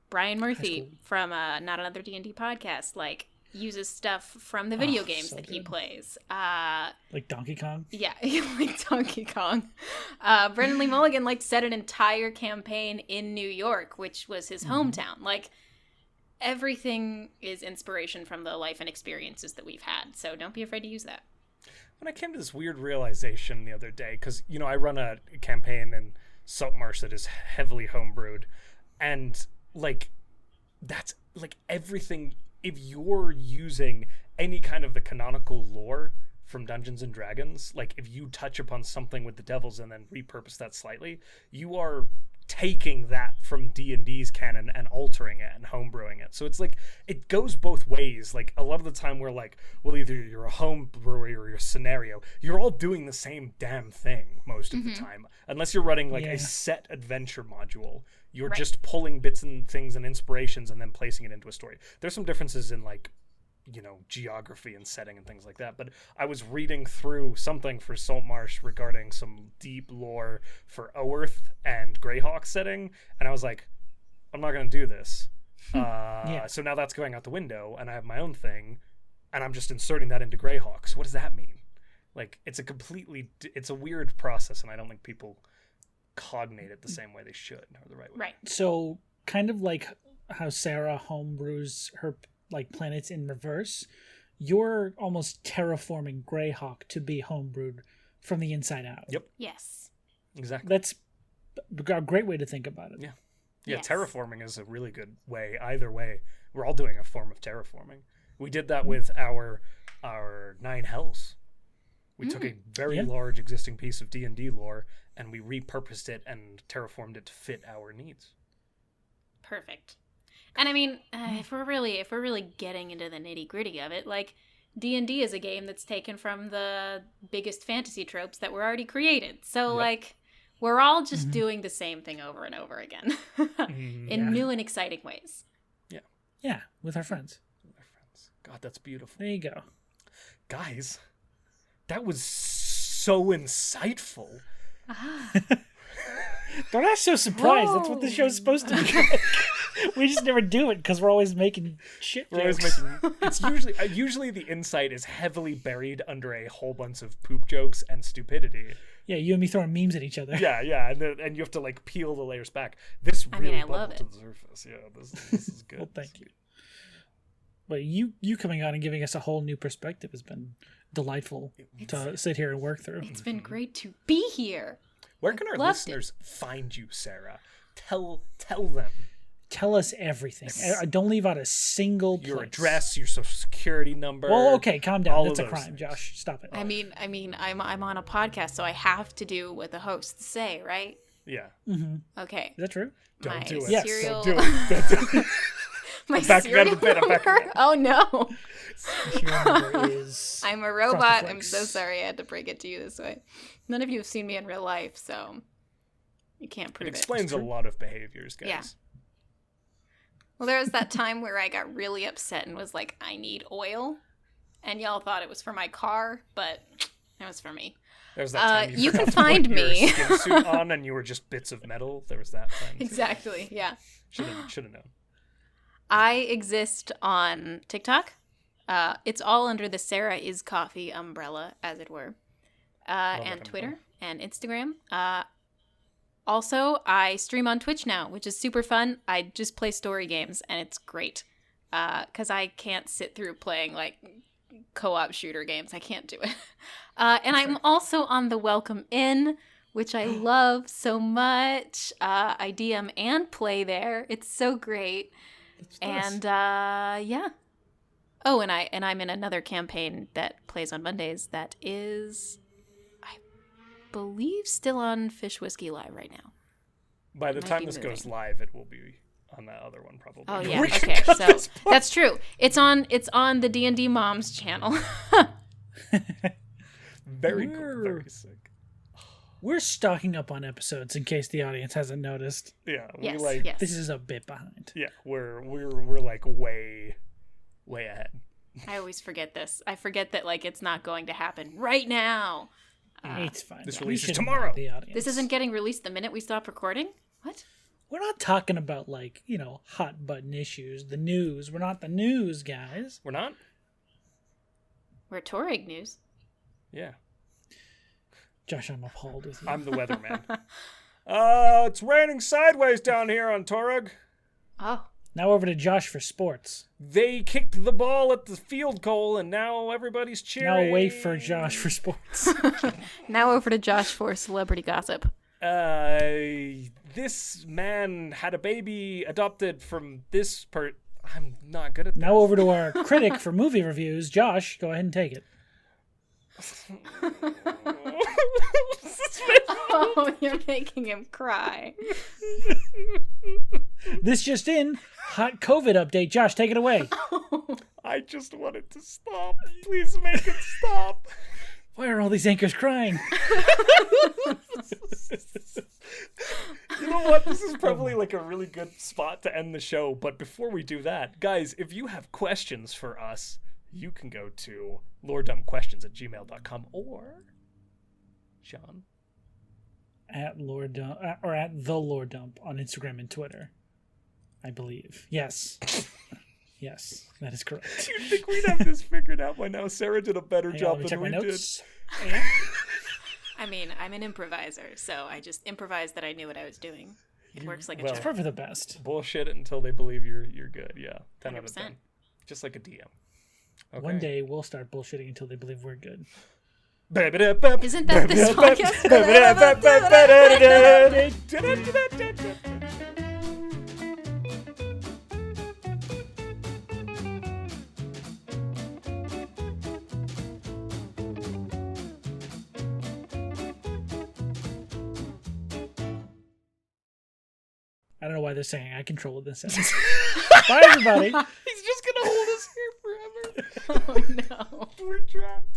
Brian Murphy from Not Another D&D Podcast, like uses stuff from the video games that he plays. Like Donkey Kong? Yeah, like Donkey Kong. Brendan Lee Mulligan set an entire campaign in New York, which was his hometown. Like, everything is inspiration from the life and experiences that we've had, so don't be afraid to use that. When I came to this weird realization the other day, because, you know, I run a campaign in Saltmarsh that is heavily homebrewed, and, that's, everything... If you're using any kind of the canonical lore from Dungeons and Dragons, if you touch upon something with the devils and then repurpose that slightly, you are taking that from D&D's canon and altering it and homebrewing it. So it's it goes both ways. A lot of the time we're well, either you're a homebrewer or you're a scenario. You're all doing the same damn thing most of the time. Unless you're running a set adventure module. You're just pulling bits and things and inspirations and then placing it into a story. There's some differences in geography and setting and things like that. But I was reading through something for Saltmarsh regarding some deep lore for Oerth and Greyhawk setting, and I was like, I'm not going to do this. So now that's going out the window, and I have my own thing, and I'm just inserting that into Greyhawk. So what does that mean? It's a weird process, and I don't think people cognate it the same way they should, or the right way. Right. So kind of like how Sarah homebrews her planets in reverse, you're almost terraforming Greyhawk to be homebrewed from the inside out. Yep. Yes. Exactly. That's a great way to think about it. Yeah. Yeah, yes. Terraforming is a really good way. Either way, we're all doing a form of terraforming. We did that with our Nine Hells. We took a very large existing piece of D&D lore and we repurposed it and terraformed it to fit our needs. Perfect. And I mean, if we're really getting into the nitty-gritty of it, D&D is a game that's taken from the biggest fantasy tropes that were already created. So we're all just doing the same thing over and over again in new and exciting ways. Yeah. Yeah, with our friends. God, that's beautiful. There you go. Guys, that was so insightful. Don't act so surprised. Whoa. That's what the show's supposed to be. We just never do it because we're always making shit jokes. We're always making. It's usually the insight is heavily buried under a whole bunch of poop jokes and stupidity. Yeah, you and me throwing memes at each other. Yeah, and you have to like peel the layers back. This really bubbled to the surface. Yeah, this is good. Well, thank you. But you coming on and giving us a whole new perspective has been delightful to sit here and work through. It's been great to be here. Where can our listeners find you, Sarah? Tell them. Tell us everything. Don't leave out a single place. Your address, your social security number. Well, okay, calm down. That's a crime, Josh. Stop it. I mean, I'm on a podcast, so I have to do what the hosts say, right? Yeah. Mm-hmm. Okay. Is that true? Don't do it. Yes. Don't do it. Don't do it. My serial number? Oh no. Serial number is I'm a robot. I'm so sorry I had to break it to you this way. None of you have seen me in real life, so you can't prove it. It explains a lot of behaviors, guys. Yeah. Well, there was that time where I got really upset and was like, I need oil. And y'all thought it was for my car, but it was for me. There was that time you can find me. Your skin suit on and you were just bits of metal. There was that time. Exactly, yeah. Should have known. I exist on TikTok. It's all under the Sarahiscoffee umbrella, as it were. And Twitter and Instagram. Also, I stream on Twitch now, which is super fun. I just play story games, and it's great. Because I can't sit through playing, like, co-op shooter games. I can't do it. And I'm also on the Welcome In, which I love so much. I DM and play there. It's so great. And yeah. Oh, and I'm in another campaign that plays on Mondays that is, I believe, still on Fish Whiskey Live right now. By the time this goes live, it will be on that other one probably. Oh yeah. Okay, so that's true. It's on the D&D Moms channel. Very cool. Very sick. We're stocking up on episodes in case the audience hasn't noticed. Yeah, yes. This is a bit behind. Yeah, we're like way ahead. I always forget this. I forget that like it's not going to happen right now. It's fine. This releases tomorrow. This isn't getting released the minute we stop recording? What? We're not talking about like, hot button issues, the news. We're not the news, guys. We're not? We're Toreg News. Yeah. Josh, I'm appalled with you. I'm the weatherman. It's raining sideways down here on Toreg. Oh. Now over to Josh for sports. They kicked the ball at the field goal, and now everybody's cheering. Now away for Josh for sports. Now over to Josh for celebrity gossip. This man had a baby adopted from this I'm not good at that. Now over to our critic for movie reviews. Josh, go ahead and take it. Oh, you're making him cry. This just in, hot COVID update. Josh, take it away. I just want it to stop. Please make it stop. Why are all these anchors crying? You know what? This is probably like a really good spot to end the show. But before we do that, guys, if you have questions for us, you can go to loredumpquestions@gmail.com or Sean at Lord Dump or at the Lord Dump on Instagram and Twitter, I believe. Yes. Yes, that is correct. You'd think we'd have this figured out by now. Sarah did a better job than we did. Yeah. I mean, I'm an improviser, so I just improvised that I knew what I was doing. It works like a charm. It's probably the best. Bullshit it until they believe you're good. Yeah, 10 out of 10. Just like a DM. Okay. One day we'll start bullshitting until they believe we're good. Isn't that this podcast? I don't know why they're saying I control this sentence. Bye, everybody. He's just going to hold us here forever. Oh, no. We're trapped.